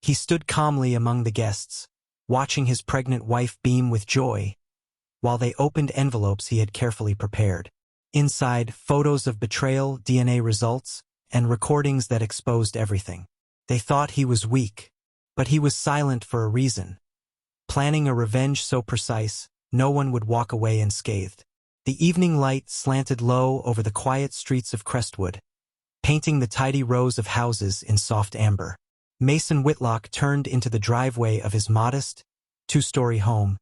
He stood calmly among the guests, watching his pregnant wife beam with joy, while they opened envelopes he had carefully prepared. Inside, photos of betrayal, DNA results, and recordings that exposed everything. They thought he was weak, but he was silent for a reason. Planning a revenge so precise, no one would walk away unscathed. The evening light slanted low over the quiet streets of Crestwood, painting the tidy rows of houses in soft amber. Mason Whitlock turned into the driveway of his modest, two-story home,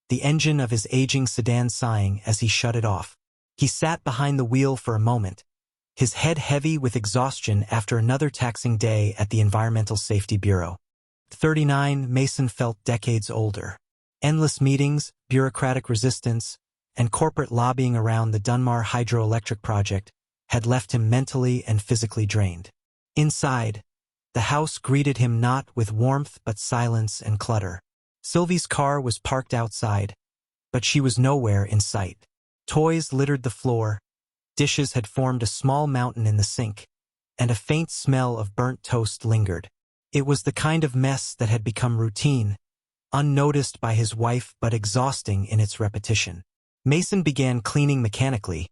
the engine of his aging sedan sighing as he shut it off. He sat behind the wheel for a moment, his head heavy with exhaustion after another taxing day at the Environmental Safety Bureau. 39, Mason felt decades older. Endless meetings, bureaucratic resistance, and corporate lobbying around the Dunmar hydroelectric project had left him mentally and physically drained. Inside, the house greeted him not with warmth but silence and clutter. Sylvie's car was parked outside, but she was nowhere in sight. Toys littered the floor, dishes had formed a small mountain in the sink, and a faint smell of burnt toast lingered. It was the kind of mess that had become routine, unnoticed by his wife but exhausting in its repetition. Mason began cleaning mechanically,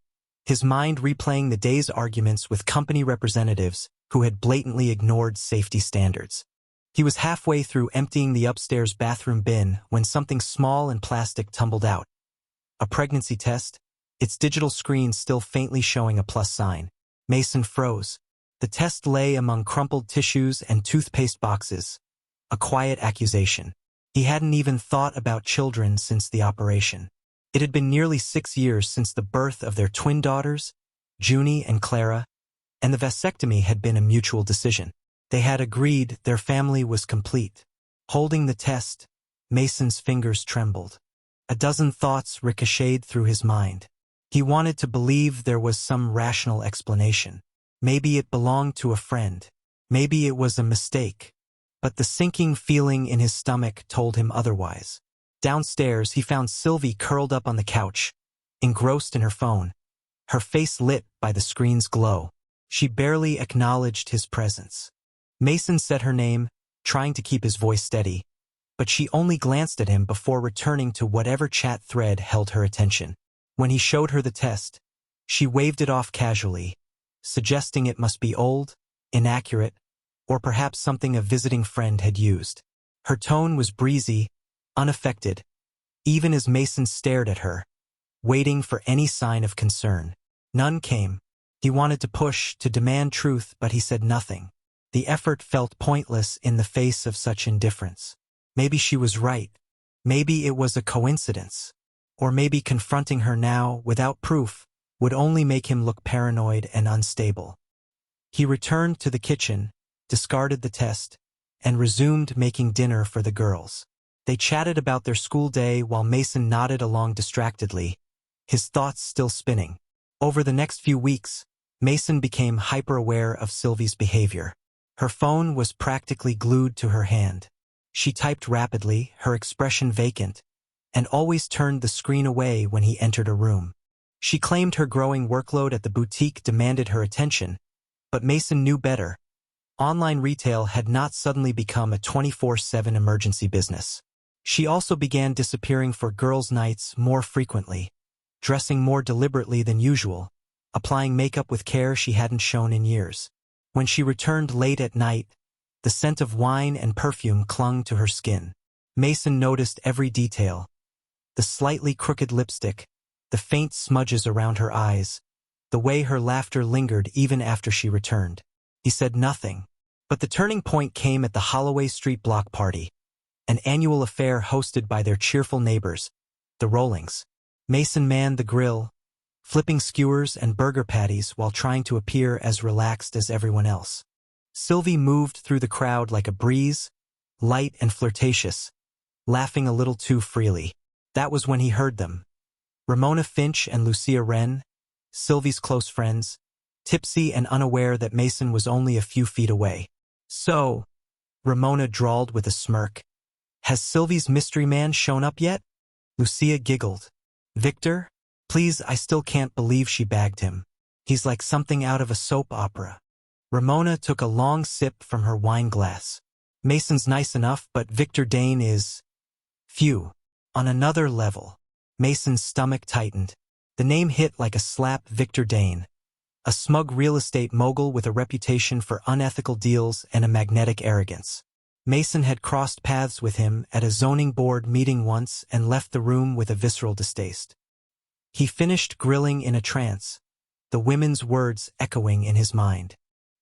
his mind replaying the day's arguments with company representatives who had blatantly ignored safety standards. He was halfway through emptying the upstairs bathroom bin when something small and plastic tumbled out. A pregnancy test, its digital screen still faintly showing a plus sign. Mason froze. The test lay among crumpled tissues and toothpaste boxes, a quiet accusation. He hadn't even thought about children since the operation. It had been nearly 6 years since the birth of their twin daughters, Junie and Clara, and the vasectomy had been a mutual decision. They had agreed their family was complete. Holding the test, Mason's fingers trembled. A dozen thoughts ricocheted through his mind. He wanted to believe there was some rational explanation. Maybe it belonged to a friend. Maybe it was a mistake. But the sinking feeling in his stomach told him otherwise. Downstairs, he found Sylvie curled up on the couch, engrossed in her phone, her face lit by the screen's glow. She barely acknowledged his presence. Mason said her name, trying to keep his voice steady, but she only glanced at him before returning to whatever chat thread held her attention. When he showed her the test, she waved it off casually, suggesting it must be old, inaccurate, or perhaps something a visiting friend had used. Her tone was breezy, unaffected, even as Mason stared at her, waiting for any sign of concern. None came. He wanted to push, to demand truth, but he said nothing. The effort felt pointless in the face of such indifference. Maybe she was right. Maybe it was a coincidence. Or maybe confronting her now, without proof, would only make him look paranoid and unstable. He returned to the kitchen, discarded the test, and resumed making dinner for the girls. They chatted about their school day while Mason nodded along distractedly, his thoughts still spinning. Over the next few weeks, Mason became hyper-aware of Sylvie's behavior. Her phone was practically glued to her hand. She typed rapidly, her expression vacant, and always turned the screen away when he entered a room. She claimed her growing workload at the boutique demanded her attention, but Mason knew better. Online retail had not suddenly become a 24/7 emergency business. She also began disappearing for girls' nights more frequently, dressing more deliberately than usual, applying makeup with care she hadn't shown in years. When she returned late at night, the scent of wine and perfume clung to her skin. Mason noticed every detail: the slightly crooked lipstick, the faint smudges around her eyes, the way her laughter lingered even after she returned. He said nothing, but the turning point came at the Holloway Street block party, an annual affair hosted by their cheerful neighbors, the Rollings. Mason manned the grill, flipping skewers and burger patties while trying to appear as relaxed as everyone else. Sylvie moved through the crowd like a breeze, light and flirtatious, laughing a little too freely. That was when he heard them. Ramona Finch and Lucia Wren, Sylvie's close friends, tipsy and unaware that Mason was only a few feet away. "So," Ramona drawled with a smirk, "has Sylvie's mystery man shown up yet?" Lucia giggled. "Victor? Please, I still can't believe she bagged him. He's like something out of a soap opera." Ramona took a long sip from her wine glass. Mason's nice enough, but Victor Dane is… Phew. On another level. Mason's stomach tightened. The name hit like a slap. Victor Dane. A smug real estate mogul with a reputation for unethical deals and a magnetic arrogance. Mason had crossed paths with him at a zoning board meeting once and left the room with a visceral distaste. He finished grilling in a trance, the women's words echoing in his mind.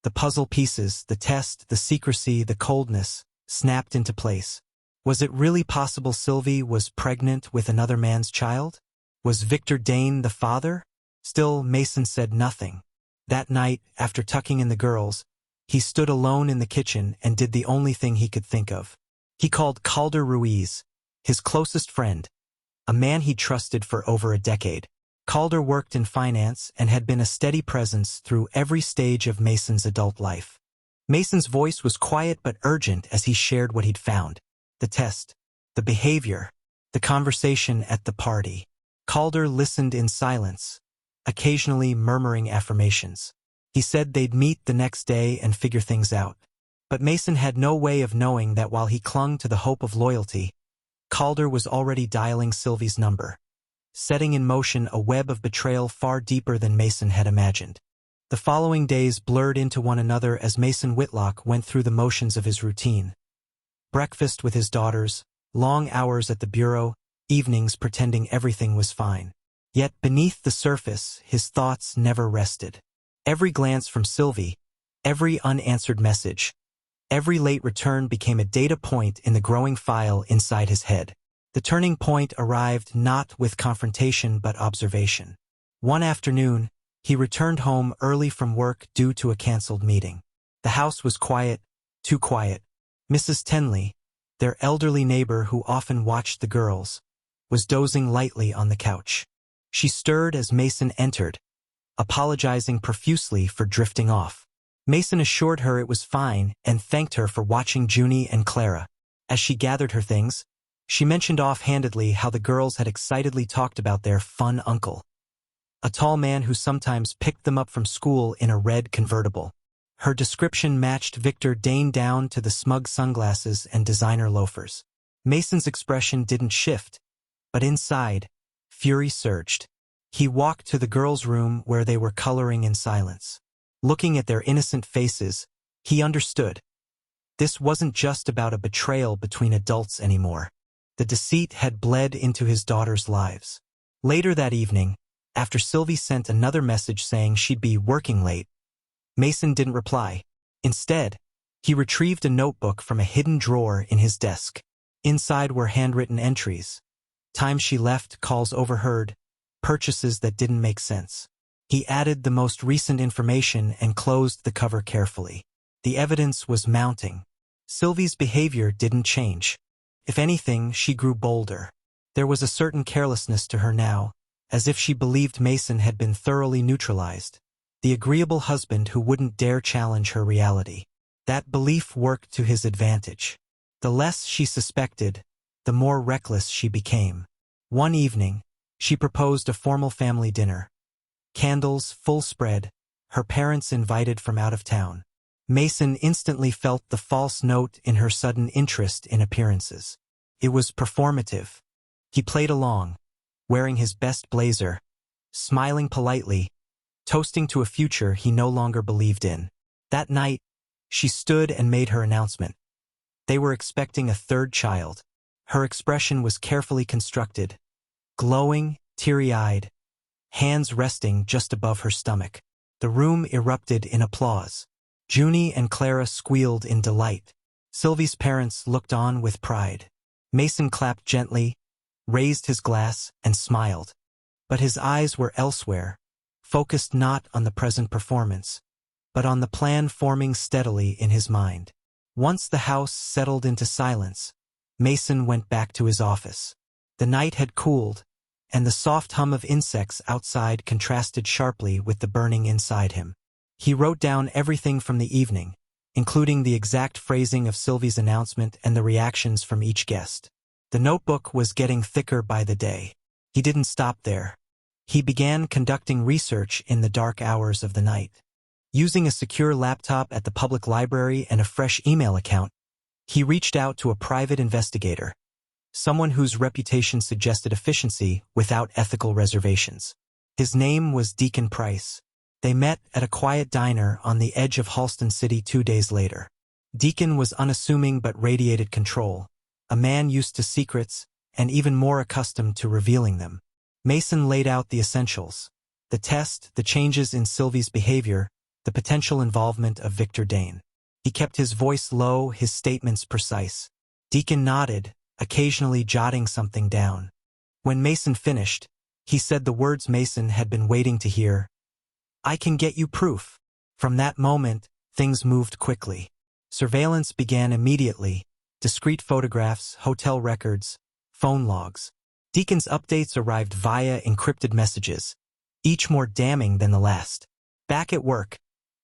The puzzle pieces, the test, the secrecy, the coldness, snapped into place. Was it really possible Sylvie was pregnant with another man's child? Was Victor Dane the father? Still, Mason said nothing. That night, after tucking in the girls, he stood alone in the kitchen and did the only thing he could think of. He called Calder Ruiz, his closest friend, a man he trusted for over a decade. Calder worked in finance and had been a steady presence through every stage of Mason's adult life. Mason's voice was quiet but urgent as he shared what he'd found. The test, the behavior, the conversation at the party. Calder listened in silence, occasionally murmuring affirmations. He said they'd meet the next day and figure things out. But Mason had no way of knowing that while he clung to the hope of loyalty, Calder was already dialing Sylvie's number, setting in motion a web of betrayal far deeper than Mason had imagined. The following days blurred into one another as Mason Whitlock went through the motions of his routine. Breakfast with his daughters, long hours at the bureau, evenings pretending everything was fine. Yet beneath the surface, his thoughts never rested. Every glance from Sylvie, every unanswered message, every late return became a data point in the growing file inside his head. The turning point arrived not with confrontation but observation. One afternoon, he returned home early from work due to a canceled meeting. The house was quiet, too quiet. Mrs. Tenley, their elderly neighbor who often watched the girls, was dozing lightly on the couch. She stirred as Mason entered, apologizing profusely for drifting off. Mason assured her it was fine and thanked her for watching Junie and Clara. As she gathered her things, she mentioned offhandedly how the girls had excitedly talked about their fun uncle, a tall man who sometimes picked them up from school in a red convertible. Her description matched Victor Dane down to the smug sunglasses and designer loafers. Mason's expression didn't shift, but inside, fury surged. He walked to the girls' room where they were coloring in silence. Looking at their innocent faces, he understood. This wasn't just about a betrayal between adults anymore. The deceit had bled into his daughters' lives. Later that evening, after Sylvie sent another message saying she'd be working late, Mason didn't reply. Instead, he retrieved a notebook from a hidden drawer in his desk. Inside were handwritten entries. Time she left, calls overheard, purchases that didn't make sense. He added the most recent information and closed the cover carefully. The evidence was mounting. Sylvie's behavior didn't change. If anything, she grew bolder. There was a certain carelessness to her now, as if she believed Mason had been thoroughly neutralized, the agreeable husband who wouldn't dare challenge her reality. That belief worked to his advantage. The less she suspected, the more reckless she became. One evening, she proposed a formal family dinner. Candles, full spread, her parents invited from out of town. Mason instantly felt the false note in her sudden interest in appearances. It was performative. He played along, wearing his best blazer, smiling politely, toasting to a future he no longer believed in. That night, she stood and made her announcement. They were expecting a third child. Her expression was carefully constructed, glowing, teary-eyed, hands resting just above her stomach. The room erupted in applause. Junie and Clara squealed in delight. Sylvie's parents looked on with pride. Mason clapped gently, raised his glass, and smiled. But his eyes were elsewhere, focused not on the present performance, but on the plan forming steadily in his mind. Once the house settled into silence, Mason went back to his office. The night had cooled, and the soft hum of insects outside contrasted sharply with the burning inside him. He wrote down everything from the evening, including the exact phrasing of Sylvie's announcement and the reactions from each guest. The notebook was getting thicker by the day. He didn't stop there. He began conducting research in the dark hours of the night. Using a secure laptop at the public library and a fresh email account, He reached out to a private investigator, someone whose reputation suggested efficiency without ethical reservations. His name was Deacon Price. They met at a quiet diner on the edge of Halston City 2 days later. Deacon was unassuming but radiated control, a man used to secrets and even more accustomed to revealing them. Mason laid out the essentials: the test, the changes in Sylvie's behavior, the potential involvement of Victor Dane. He kept his voice low, his statements precise. Deacon nodded, occasionally jotting something down. When Mason finished, he said the words Mason had been waiting to hear: "I can get you proof." From that moment, things moved quickly. Surveillance began immediately: discreet photographs, hotel records, phone logs. Deacon's updates arrived via encrypted messages, each more damning than the last. Back at work,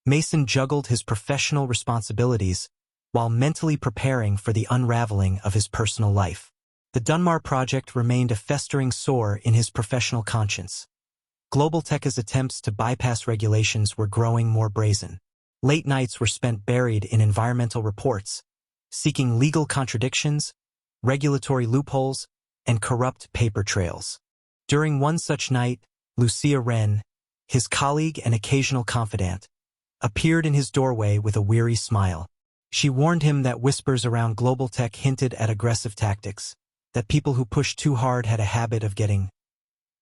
Mason juggled his professional responsibilities while mentally preparing for the unraveling of his personal life. The Dunmar project remained a festering sore in his professional conscience. Global Tech's attempts to bypass regulations were growing more brazen. Late nights were spent buried in environmental reports, seeking legal contradictions, regulatory loopholes, and corrupt paper trails. During one such night, Lucia Wren, his colleague and occasional confidant, appeared in his doorway with a weary smile. She warned him that whispers around Global Tech hinted at aggressive tactics, that people who pushed too hard had a habit of getting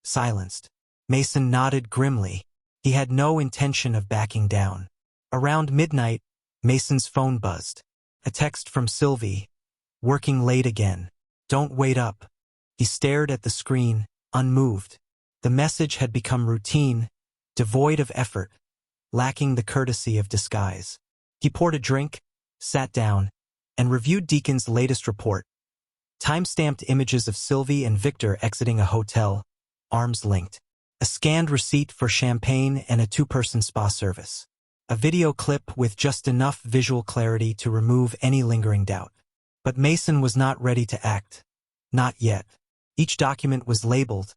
silenced. Mason nodded grimly. He had no intention of backing down. Around midnight, Mason's phone buzzed. A text from Sylvie: "Working late again. Don't wait up." He stared at the screen, unmoved. The message had become routine, devoid of effort, lacking the courtesy of disguise. He poured a drink, sat down, and reviewed Deacon's latest report. Time-stamped images of Sylvie and Victor exiting a hotel, arms linked. A scanned receipt for champagne and a 2-person spa service. A video clip with just enough visual clarity to remove any lingering doubt. But Mason was not ready to act. Not yet. Each document was labeled,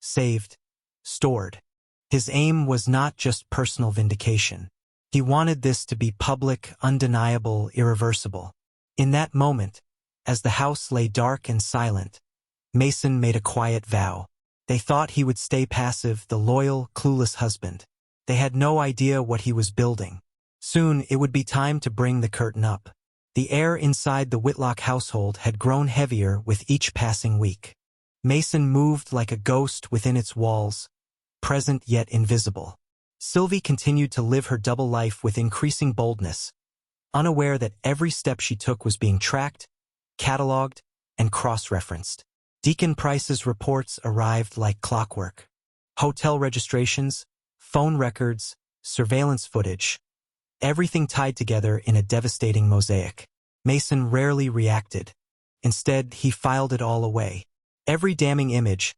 saved, stored. His aim was not just personal vindication. He wanted this to be public, undeniable, irreversible. In that moment, as the house lay dark and silent, Mason made a quiet vow. They thought he would stay passive, the loyal, clueless husband. They had no idea what he was building. Soon it would be time to bring the curtain up. The air inside the Whitlock household had grown heavier with each passing week. Mason moved like a ghost within its walls, present yet invisible. Sylvie continued to live her double life with increasing boldness, unaware that every step she took was being tracked, catalogued, and cross-referenced. Deacon Price's reports arrived like clockwork. Hotel registrations, phone records, surveillance footage, everything tied together in a devastating mosaic. Mason rarely reacted. Instead, he filed it all away. Every damning image,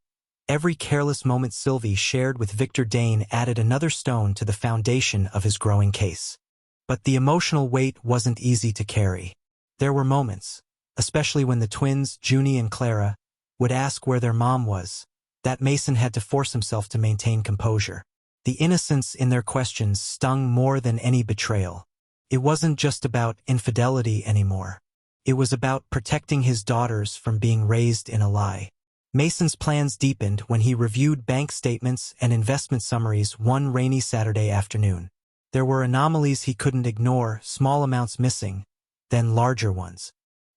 every careless moment Sylvie shared with Victor Dane added another stone to the foundation of his growing case. But the emotional weight wasn't easy to carry. There were moments, especially when the twins, Junie and Clara, would ask where their mom was, that Mason had to force himself to maintain composure. The innocence in their questions stung more than any betrayal. It wasn't just about infidelity anymore. It was about protecting his daughters from being raised in a lie. Mason's plans deepened when he reviewed bank statements and investment summaries one rainy Saturday afternoon. There were anomalies he couldn't ignore, small amounts missing, then larger ones.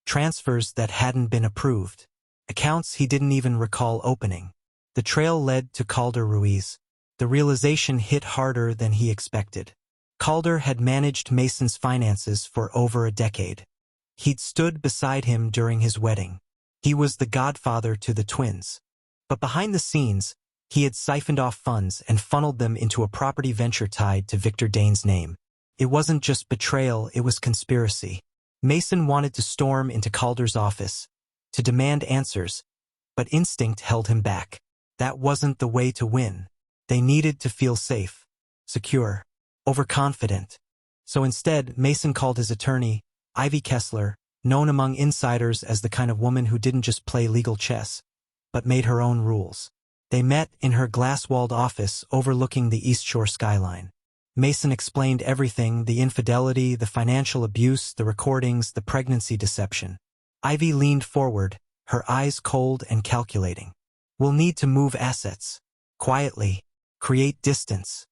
Transfers that hadn't been approved. Accounts he didn't even recall opening. The trail led to Calder Ruiz. The realization hit harder than he expected. Calder had managed Mason's finances for over a decade. He'd stood beside him during his wedding. He was the godfather to the twins. But behind the scenes, he had siphoned off funds and funneled them into a property venture tied to Victor Dane's name. It wasn't just betrayal, it was conspiracy. Mason wanted to storm into Calder's office, to demand answers, but instinct held him back. That wasn't the way to win. They needed to feel safe, secure, overconfident. So instead, Mason called his attorney, Ivy Kessler, known among insiders as the kind of woman who didn't just play legal chess, but made her own rules. They met in her glass-walled office overlooking the East Shore skyline. Mason explained everything: the infidelity, the financial abuse, the recordings, the pregnancy deception. Ivy leaned forward, her eyes cold and calculating. "We'll need to move assets. Quietly. Create distance.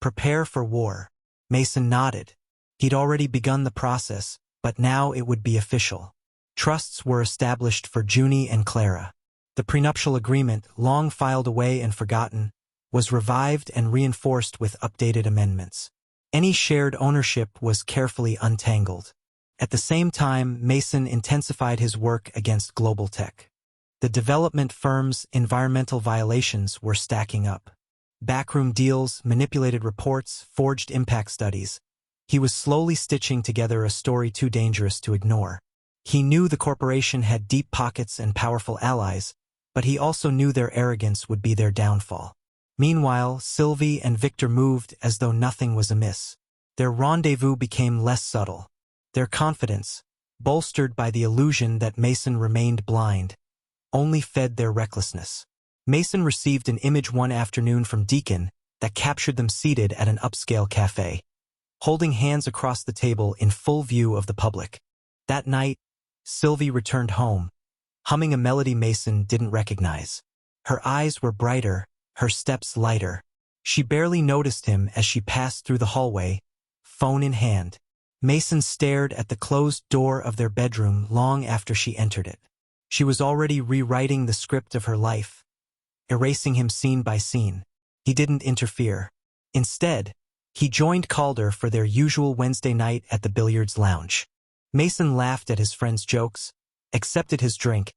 Prepare for war." Mason nodded. He'd already begun the process, but now it would be official. Trusts were established for Junie and Clara. The prenuptial agreement, long filed away and forgotten, was revived and reinforced with updated amendments. Any shared ownership was carefully untangled. At the same time, Mason intensified his work against global tech. The development firm's environmental violations were stacking up. Backroom deals, manipulated reports, forged impact studies. He was slowly stitching together a story too dangerous to ignore. He knew the corporation had deep pockets and powerful allies, but he also knew their arrogance would be their downfall. Meanwhile, Sylvie and Victor moved as though nothing was amiss. Their rendezvous became less subtle. Their confidence, bolstered by the illusion that Mason remained blind, only fed their recklessness. Mason received an image one afternoon from Deacon that captured them seated at an upscale cafe, holding hands across the table in full view of the public. That night, Sylvie returned home, humming a melody Mason didn't recognize. Her eyes were brighter, her steps lighter. She barely noticed him as she passed through the hallway, phone in hand. Mason stared at the closed door of their bedroom long after she entered it. She was already rewriting the script of her life, erasing him scene by scene. He didn't interfere. Instead, he joined Calder for their usual Wednesday night at the billiards lounge. Mason laughed at his friend's jokes, accepted his drink,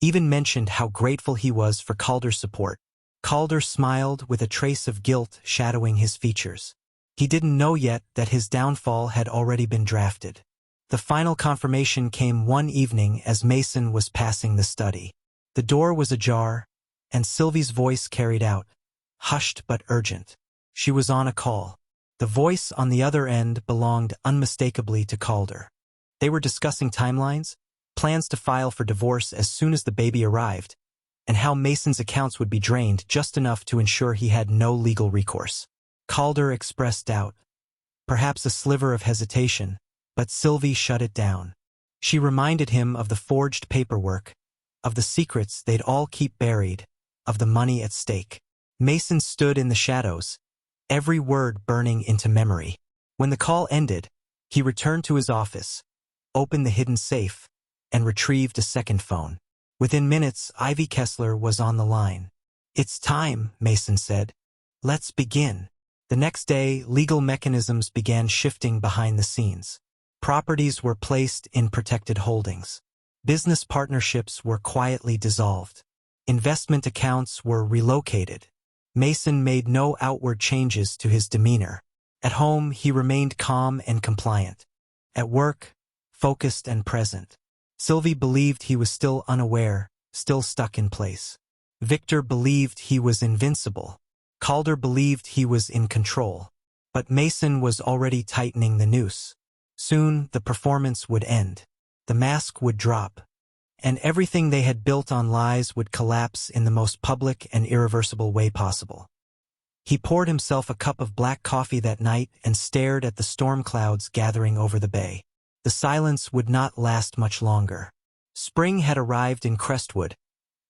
even mentioned how grateful he was for Calder's support. Calder smiled with a trace of guilt shadowing his features. He didn't know yet that his downfall had already been drafted. The final confirmation came one evening as Mason was passing the study. The door was ajar, and Sylvie's voice carried out, hushed but urgent. She was on a call. The voice on the other end belonged unmistakably to Calder. They were discussing timelines, plans to file for divorce as soon as the baby arrived, and how Mason's accounts would be drained just enough to ensure he had no legal recourse. Calder expressed doubt, perhaps a sliver of hesitation, but Sylvie shut it down. She reminded him of the forged paperwork, of the secrets they'd all keep buried, of the money at stake. Mason stood in the shadows, every word burning into memory. When the call ended, he returned to his office, opened the hidden safe, and retrieved a second phone. Within minutes, Ivy Kessler was on the line. "It's time," Mason said. "Let's begin." The next day, legal mechanisms began shifting behind the scenes. Properties were placed in protected holdings. Business partnerships were quietly dissolved. Investment accounts were relocated. Mason made no outward changes to his demeanor. At home, he remained calm and compliant. At work, focused and present. Sylvie believed he was still unaware, still stuck in place. Victor believed he was invincible. Calder believed he was in control. But Mason was already tightening the noose. Soon, the performance would end. The mask would drop. And everything they had built on lies would collapse in the most public and irreversible way possible. He poured himself a cup of black coffee that night and stared at the storm clouds gathering over the bay. The silence would not last much longer. Spring had arrived in Crestwood,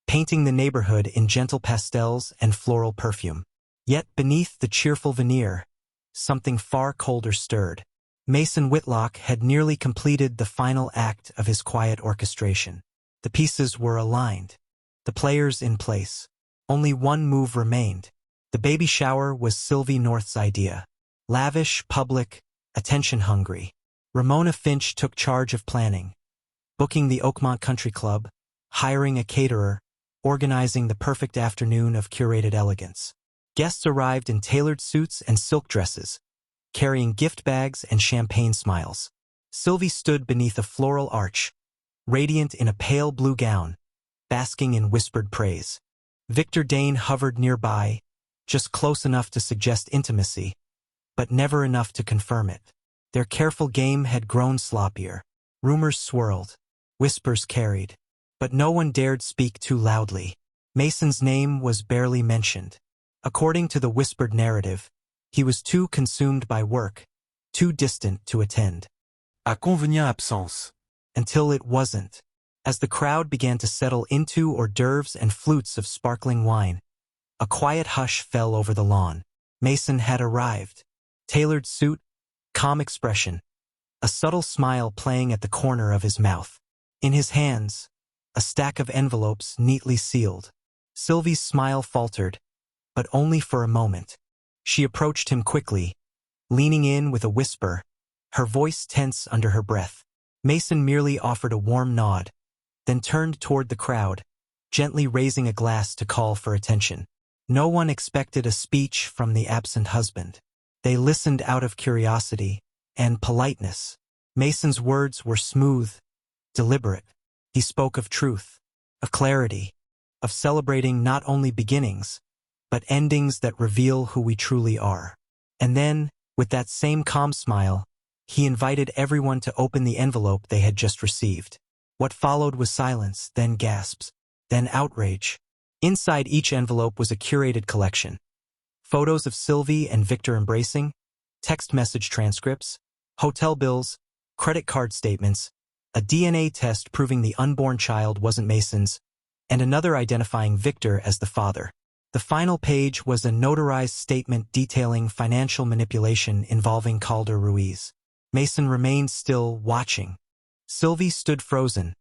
painting the neighborhood in gentle pastels and floral perfume. Yet beneath the cheerful veneer, something far colder stirred. Mason Whitlock had nearly completed the final act of his quiet orchestration. The pieces were aligned, the players in place. Only one move remained. The baby shower was Sylvie North's idea. Lavish, public, attention-hungry. Ramona Finch took charge of planning, booking the Oakmont Country Club, hiring a caterer, organizing the perfect afternoon of curated elegance. Guests arrived in tailored suits and silk dresses, carrying gift bags and champagne smiles. Sylvie stood beneath a floral arch, radiant in a pale blue gown, basking in whispered praise. Victor Dane hovered nearby, just close enough to suggest intimacy, but never enough to confirm it. Their careful game had grown sloppier. Rumors swirled, whispers carried, but no one dared speak too loudly. Mason's name was barely mentioned. According to the whispered narrative, He was too consumed by work, too distant to attend. À convenient absence. Until it wasn't. As the crowd began to settle into hors d'oeuvres and flutes of sparkling wine, a quiet hush fell over the lawn. Mason had arrived. Tailored suit, calm expression, a subtle smile playing at the corner of his mouth. In his hands, a stack of envelopes neatly sealed. Sylvie's smile faltered, but only for a moment. She approached him quickly, leaning in with a whisper, her voice tense under her breath. Mason merely offered a warm nod, then turned toward the crowd, gently raising a glass to call for attention. No one expected a speech from the absent husband. They listened out of curiosity and politeness. Mason's words were smooth, deliberate. He spoke of truth, of clarity, of celebrating not only beginnings, but endings that reveal who we truly are. And then, with that same calm smile, he invited everyone to open the envelope they had just received. What followed was silence, then gasps, then outrage. Inside each envelope was a curated collection. Photos of Sylvie and Victor embracing, text message transcripts, hotel bills, credit card statements, a DNA test proving the unborn child wasn't Mason's, and another identifying Victor as the father. The final page was a notarized statement detailing financial manipulation involving Calder Ruiz. Mason remained still, watching. Sylvie stood frozen,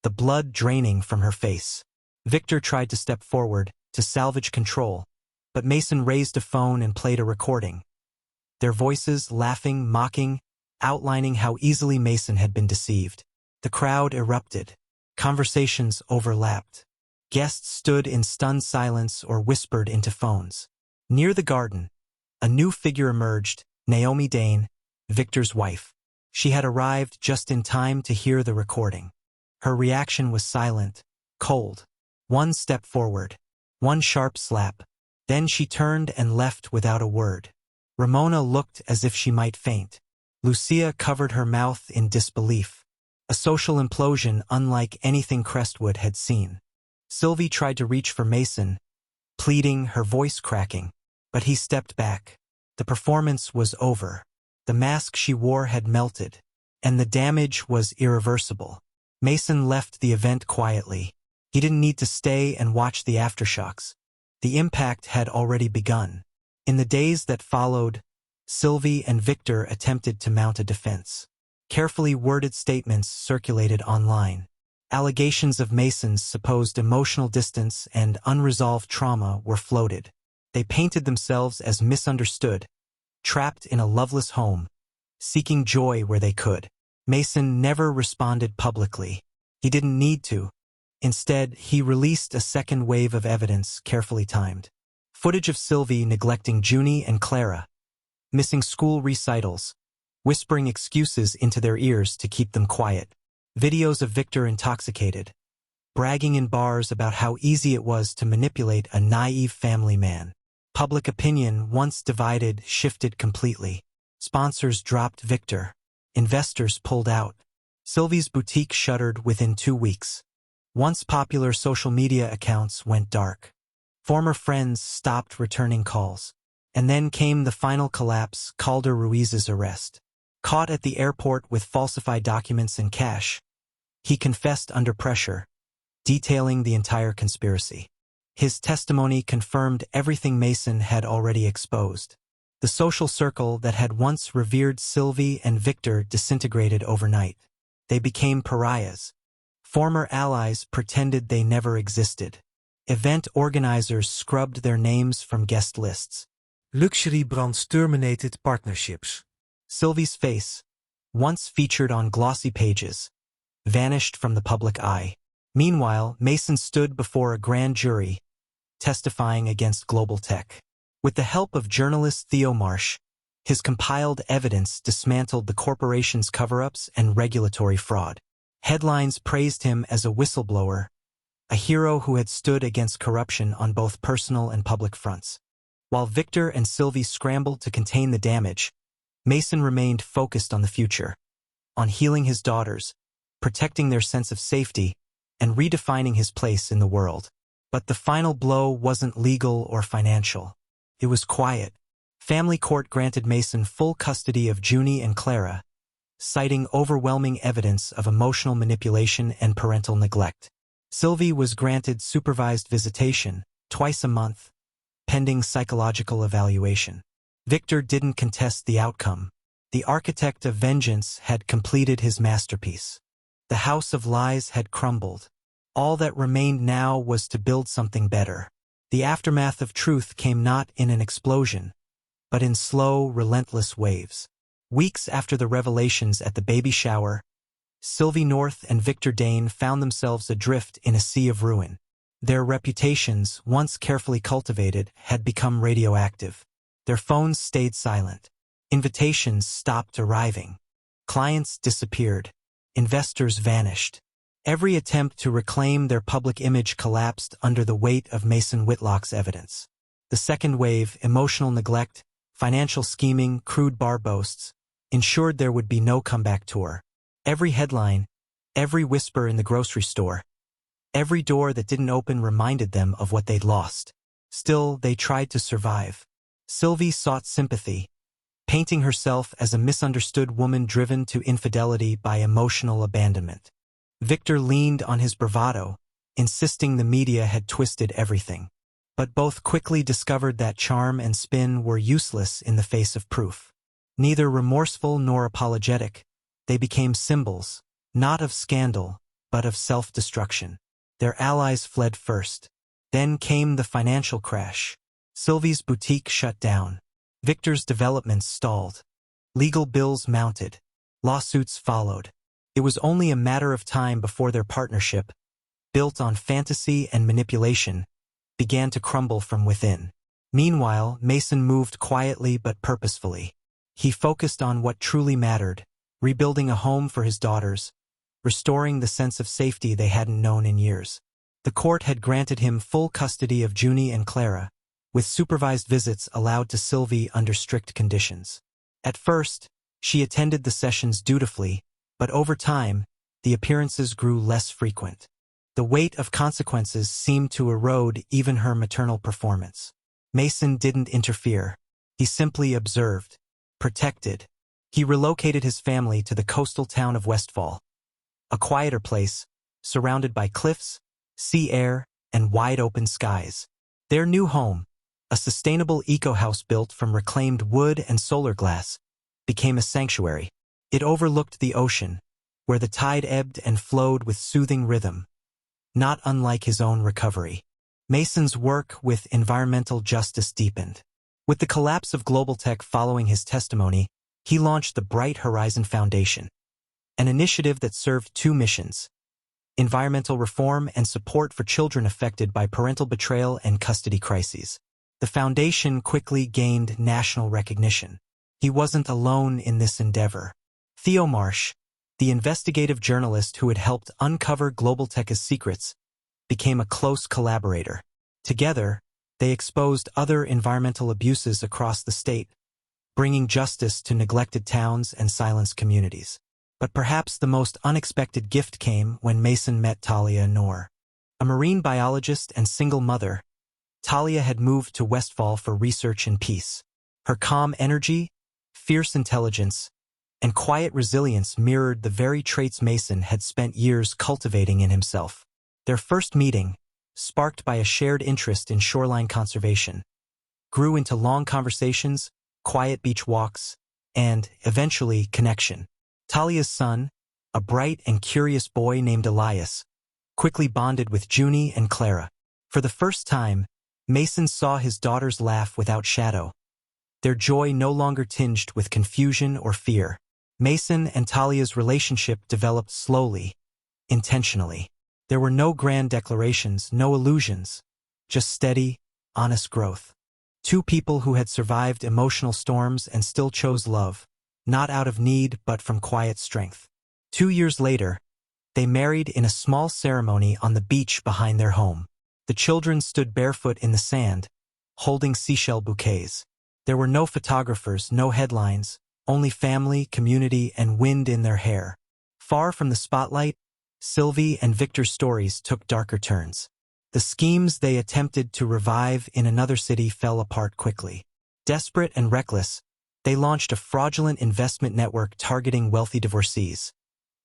the blood draining from her face. Victor tried to step forward, to salvage control, but Mason raised a phone and played a recording. Their voices laughing, mocking, outlining how easily Mason had been deceived. The crowd erupted. Conversations overlapped. Guests stood in stunned silence or whispered into phones. Near the garden, a new figure emerged, Naomi Dane, Victor's wife. She had arrived just in time to hear the recording. Her reaction was silent, cold. One step forward, one sharp slap. Then she turned and left without a word. Ramona looked as if she might faint. Lucia covered her mouth in disbelief. A social implosion unlike anything Crestwood had seen. Sylvie tried to reach for Mason, pleading, her voice cracking, but he stepped back. The performance was over. The mask she wore had melted, and the damage was irreversible. Mason left the event quietly. He didn't need to stay and watch the aftershocks. The impact had already begun. In the days that followed, Sylvie and Victor attempted to mount a defense. Carefully worded statements circulated online. Allegations of Mason's supposed emotional distance and unresolved trauma were floated. They painted themselves as misunderstood, trapped in a loveless home, seeking joy where they could. Mason never responded publicly. He didn't need to. Instead, he released a second wave of evidence carefully timed. Footage of Sylvie neglecting Junie and Clara, missing school recitals, whispering excuses into their ears to keep them quiet. Videos of Victor intoxicated, bragging in bars about how easy it was to manipulate a naive family man. Public opinion, once divided, shifted completely. Sponsors dropped Victor. Investors pulled out. Sylvie's boutique shuttered within 2 weeks. Once popular social media accounts went dark. Former friends stopped returning calls. And then came the final collapse, Calder Ruiz's arrest. Caught at the airport with falsified documents and cash, he confessed under pressure, detailing the entire conspiracy. His testimony confirmed everything Mason had already exposed. The social circle that had once revered Sylvie and Victor disintegrated overnight. They became pariahs. Former allies pretended they never existed. Event organizers scrubbed their names from guest lists. Luxury brands terminated partnerships. Sylvie's face, once featured on glossy pages, vanished from the public eye. Meanwhile, Mason stood before a grand jury, testifying against global tech. With the help of journalist Theo Marsh, his compiled evidence dismantled the corporation's cover-ups and regulatory fraud. Headlines praised him as a whistleblower, a hero who had stood against corruption on both personal and public fronts. While Victor and Sylvie scrambled to contain the damage, Mason remained focused on the future, on healing his daughters, protecting their sense of safety, and redefining his place in the world. But the final blow wasn't legal or financial. It was quiet, family court granted Mason full custody of Junie and Clara, citing overwhelming evidence of emotional manipulation and parental neglect. Sylvie was granted supervised visitation, twice a month, pending psychological evaluation. Victor didn't contest the outcome. The architect of vengeance had completed his masterpiece. The house of lies had crumbled. All that remained now was to build something better. The aftermath of truth came not in an explosion, but in slow, relentless waves. Weeks after the revelations at the baby shower, Sylvie North and Victor Dane found themselves adrift in a sea of ruin. Their reputations, once carefully cultivated, had become radioactive. Their phones stayed silent. Invitations stopped arriving. Clients disappeared. Investors vanished. Every attempt to reclaim their public image collapsed under the weight of Mason Whitlock's evidence. The second wave, emotional neglect, financial scheming, crude bar boasts, ensured there would be no comeback tour. Every headline, every whisper in the grocery store, every door that didn't open reminded them of what they'd lost. Still, they tried to survive. Sylvie sought sympathy, painting herself as a misunderstood woman driven to infidelity by emotional abandonment. Victor leaned on his bravado, insisting the media had twisted everything. But both quickly discovered that charm and spin were useless in the face of proof. Neither remorseful nor apologetic, they became symbols, not of scandal, but of self-destruction. Their allies fled first. Then came the financial crash. Sylvie's boutique shut down. Victor's developments stalled. Legal bills mounted. Lawsuits followed. It was only a matter of time before their partnership, built on fantasy and manipulation, began to crumble from within. Meanwhile, Mason moved quietly but purposefully. He focused on what truly mattered, rebuilding a home for his daughters, restoring the sense of safety they hadn't known in years. The court had granted him full custody of Junie and Clara, with supervised visits allowed to Sylvie under strict conditions. At first, she attended the sessions dutifully, but over time, the appearances grew less frequent. The weight of consequences seemed to erode even her maternal performance. Mason didn't interfere. He simply observed, protected. He relocated his family to the coastal town of Westfall, a quieter place, surrounded by cliffs, sea air, and wide-open skies. Their new home, a sustainable eco-house built from reclaimed wood and solar glass, became a sanctuary. It overlooked the ocean, where the tide ebbed and flowed with soothing rhythm, not unlike his own recovery. Mason's work with environmental justice deepened. With the collapse of global tech following his testimony, he launched the Bright Horizon Foundation, an initiative that served two missions: environmental reform and support for children affected by parental betrayal and custody crises. The foundation quickly gained national recognition. He wasn't alone in this endeavor. Theo Marsh, the investigative journalist who had helped uncover global tech's secrets, became a close collaborator. Together, they exposed other environmental abuses across the state, bringing justice to neglected towns and silenced communities. But perhaps the most unexpected gift came when Mason met Talia Noor. A marine biologist and single mother, Talia had moved to Westfall for research and peace. Her calm energy, fierce intelligence, and quiet resilience mirrored the very traits Mason had spent years cultivating in himself. Their first meeting, sparked by a shared interest in shoreline conservation, grew into long conversations, quiet beach walks, and, eventually, connection. Talia's son, a bright and curious boy named Elias, quickly bonded with Junie and Clara. For the first time, Mason saw his daughters laugh without shadow, their joy no longer tinged with confusion or fear. Mason and Talia's relationship developed slowly, intentionally. There were no grand declarations, no illusions, just steady, honest growth. Two people who had survived emotional storms and still chose love, not out of need but from quiet strength. 2 years later, they married in a small ceremony on the beach behind their home. The children stood barefoot in the sand, holding seashell bouquets. There were no photographers, no headlines, only family, community, and wind in their hair. Far from the spotlight, Sylvie and Victor's stories took darker turns. The schemes they attempted to revive in another city fell apart quickly. Desperate and reckless, they launched a fraudulent investment network targeting wealthy divorcees,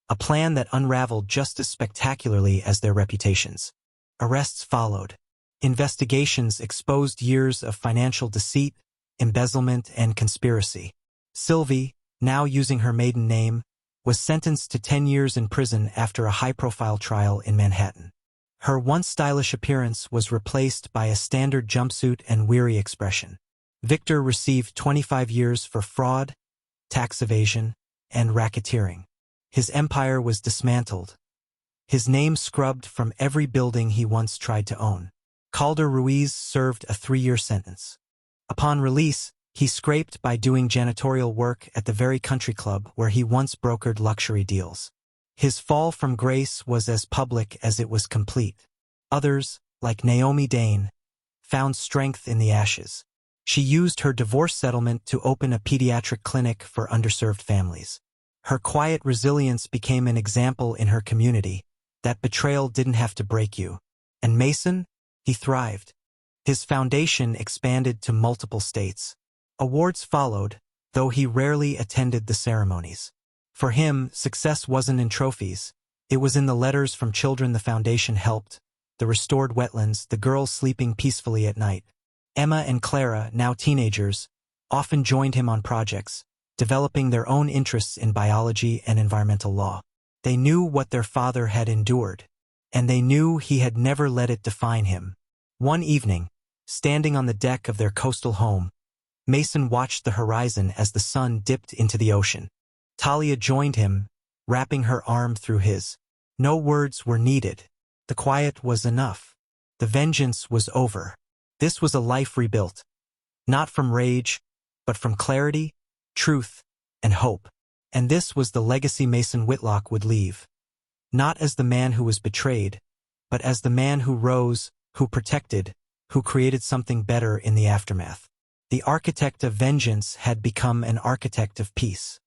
a plan that unraveled just as spectacularly as their reputations. Arrests followed. Investigations exposed years of financial deceit, embezzlement, and conspiracy. Sylvie, now using her maiden name, was sentenced to 10 years in prison after a high-profile trial in Manhattan. Her once stylish appearance was replaced by a standard jumpsuit and weary expression. Victor received 25 years for fraud, tax evasion, and racketeering. His empire was dismantled, his name scrubbed from every building he once tried to own. Calder Ruiz served a 3-year sentence. Upon release, he scraped by doing janitorial work at the very country club where he once brokered luxury deals. His fall from grace was as public as it was complete. Others, like Naomi Dane, found strength in the ashes. She used her divorce settlement to open a pediatric clinic for underserved families. Her quiet resilience became an example in her community that betrayal didn't have to break you. And Mason? He thrived. His foundation expanded to multiple states. Awards followed, though he rarely attended the ceremonies. For him, success wasn't in trophies. It was in the letters from children the foundation helped, the restored wetlands, the girls sleeping peacefully at night. Emma and Clara, now teenagers, often joined him on projects, developing their own interests in biology and environmental law. They knew what their father had endured, and they knew he had never let it define him. One evening, standing on the deck of their coastal home, Mason watched the horizon as the sun dipped into the ocean. Talia joined him, wrapping her arm through his. No words were needed. The quiet was enough. The vengeance was over. This was a life rebuilt, not from rage, but from clarity, truth, and hope. And this was the legacy Mason Whitlock would leave. Not as the man who was betrayed, but as the man who rose, who protected, who created something better in the aftermath. The architect of vengeance had become an architect of peace.